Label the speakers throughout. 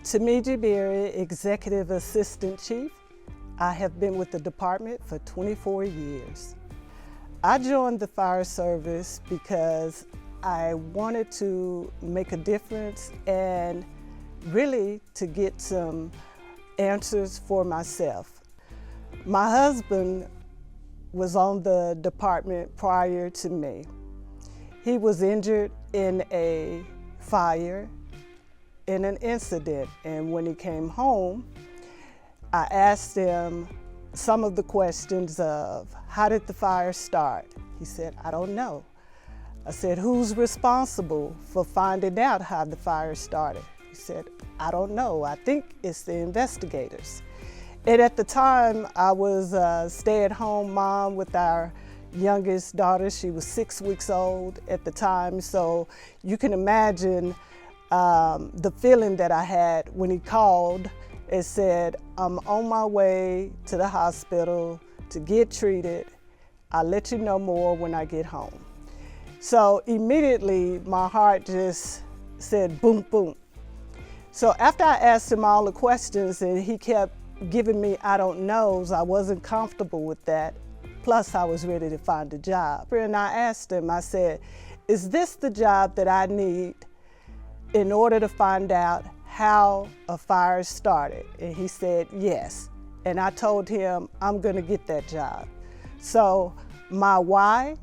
Speaker 1: Tamiji Berry, Executive Assistant Chief. I have been with the department for 24 years. I joined the fire service because I wanted to make a difference and really to get some answers for myself. My husband was on the department prior to me. He was injured in a fire in an incident, and when he came home, I asked him some of the questions of, how did the fire start? He said, I don't know. I said, who's responsible for finding out how the fire started? He said, I don't know. I think it's the investigators. And at the time, I was a stay-at-home mom with our youngest daughter. She was 6 weeks old at the time, so you can imagine the feeling that I had when he called and said, I'm on my way to the hospital to get treated. I'll let you know more when I get home. So immediately my heart just said boom, boom. So after I asked him all the questions and he kept giving me I don't knows, I wasn't comfortable with that. Plus I was ready to find a job. And I asked him, I said, is this the job that I need in order to find out how a fire started? And he said, yes. And I told him, I'm gonna get that job. So my why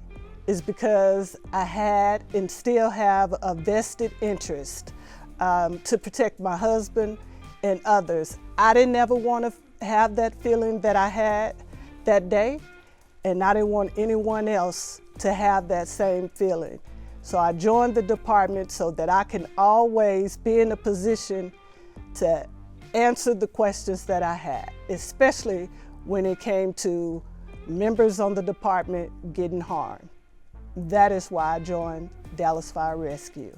Speaker 1: is because I had and still have a vested interest to protect my husband and others. I didn't ever want to have that feeling that I had that day, and I didn't want anyone else to have that same feeling. So I joined the department so that I can always be in a position to answer the questions that I had, especially when it came to members on the department getting harmed. That is why I joined Dallas Fire Rescue.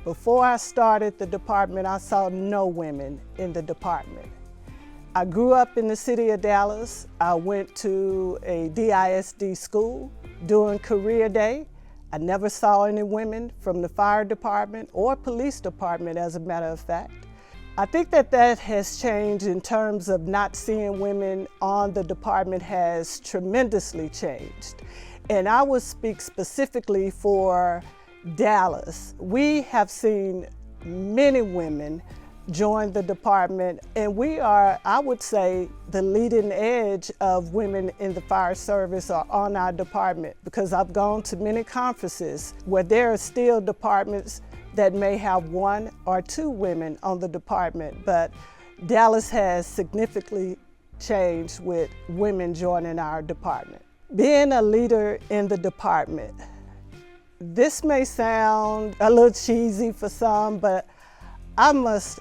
Speaker 1: Before I started the department, I saw no women in the department. I grew up in the city of Dallas. I went to a DISD school. During career day, I never saw any women from the fire department or police department, as a matter of fact. I think that has changed in terms of not seeing women on the department has tremendously changed. And I would speak specifically for Dallas. We have seen many women join the department, and we are, I would say, the leading edge of women in the fire service are on our department, because I've gone to many conferences where there are still departments that may have 1 or 2 women on the department, but Dallas has significantly changed with women joining our department. Being a leader in the department, this may sound a little cheesy for some, but I must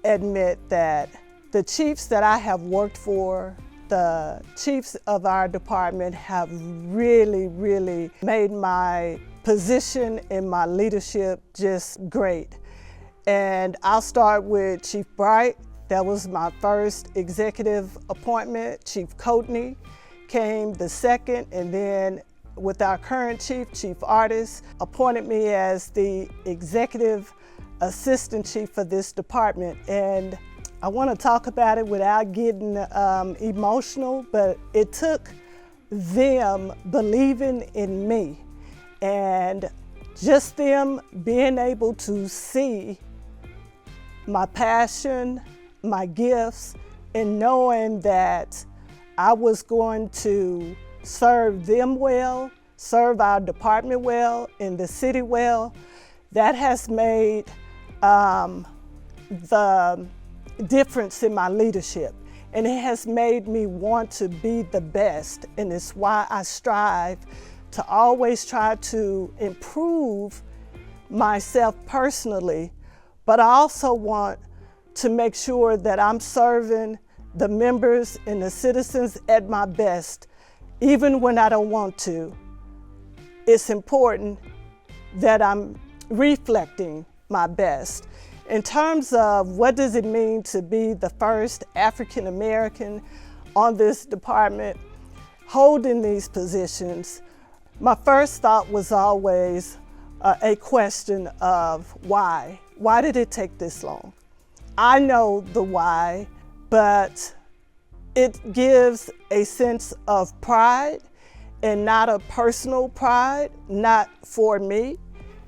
Speaker 1: admit that the chiefs that I have worked for, the chiefs of our department have really, really made my position and my leadership just great. And I'll start with Chief Bright. That was my first executive appointment. Chief Coatney came the second, and then with our current chief, Chief Artis, appointed me as the executive assistant chief for this department. And I want to talk about it without getting emotional, but it took them believing in me and just them being able to see my passion, my gifts, and knowing that I was going to serve them well, serve our department well, and the city well. That has made the difference in my leadership, and it has made me want to be the best, and it's why I strive to always try to improve myself personally, but I also want to make sure that I'm serving the members and the citizens at my best, even when I don't want to. It's important that I'm reflecting my best. In terms of what does it mean to be the first African American on this department, holding these positions, my first thought was always a question of why. Why did it take this long? I know the why, but it gives a sense of pride, and not a personal pride, not for me,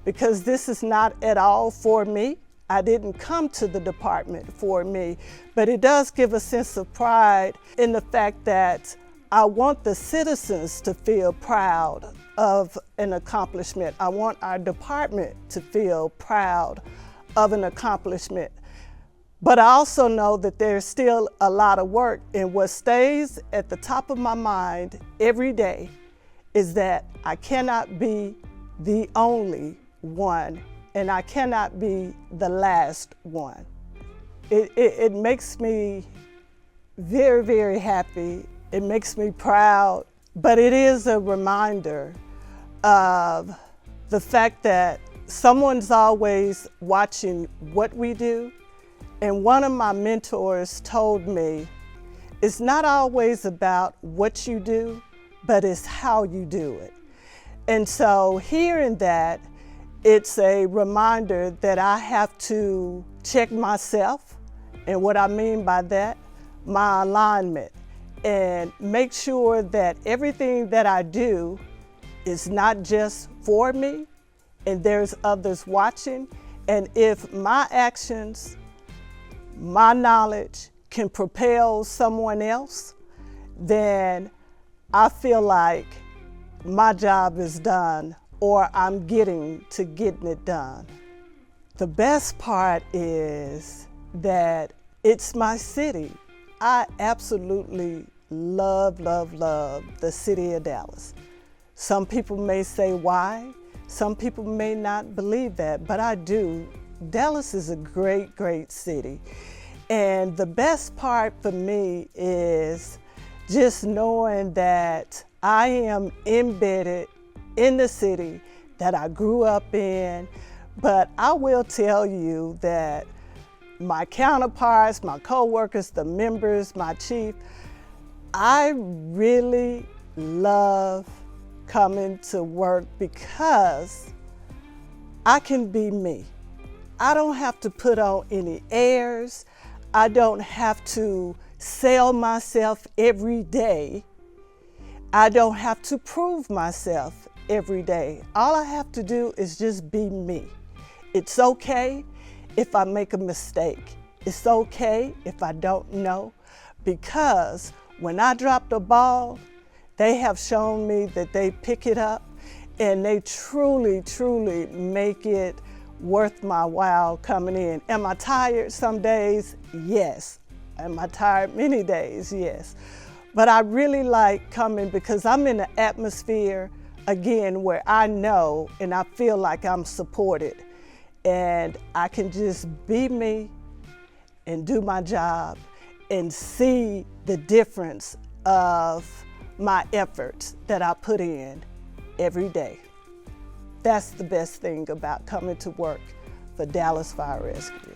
Speaker 1: because this is not at all for me. I didn't come to the department for me, but it does give a sense of pride in the fact that I want the citizens to feel proud of an accomplishment. I want our department to feel proud of an accomplishment. But I also know that there's still a lot of work, and what stays at the top of my mind every day is that I cannot be the only one, and I cannot be the last one. It makes me very, very happy. It makes me proud, but it is a reminder of the fact that someone's always watching what we do. And one of my mentors told me, it's not always about what you do, but it's how you do it. And so hearing that, it's a reminder that I have to check myself, and what I mean by that, my alignment, and make sure that everything that I do is not just for me, and there's others watching. And if my actions, my knowledge can propel someone else, then I feel like my job is done, or I'm getting it done. The best part is that it's my city. I absolutely love, love, love the city of Dallas. Some people may say why, some people may not believe that, but I do. Dallas is a great, great city. And the best part for me is just knowing that I am embedded in the city that I grew up in. But I will tell you that my counterparts, my coworkers, the members, my chief, I really love coming to work because I can be me. I don't have to put on any airs. I don't have to sell myself every day. I don't have to prove myself every day. All I have to do is just be me. It's okay if I make a mistake. It's okay if I don't know, because when I drop the ball, they have shown me that they pick it up, and they truly, truly make it worth my while coming in. Am I tired some days? Yes. Am I tired many days? Yes. But I really like coming because I'm in an atmosphere, again, where I know and I feel like I'm supported, and I can just be me and do my job and see the difference of my efforts that I put in every day. That's the best thing about coming to work for Dallas Fire Rescue.